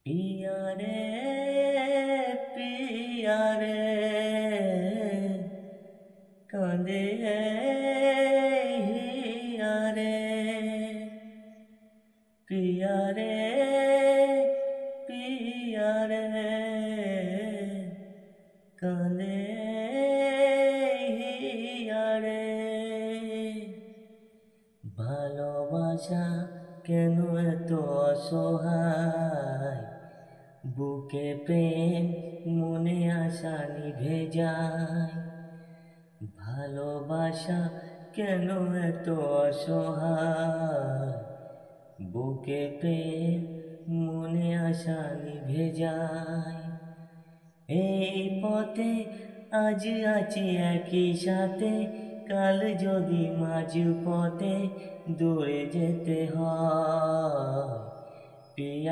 पिया रे पिया रे कांदे हिया रे पिया रे पिया रे कांदे हिया रे ভালোবাসা কেন এত অসহায় বুকে প্রেম মনে আশা নিভে যায় ভালোবাসা কেন এত অসহায় বুকে প্রেম মনে আশা নিভে যায় এই পথে আজ আছি একই সাথে কাল যদি মাঝ পথে দূরে যেতে হয় পিয়া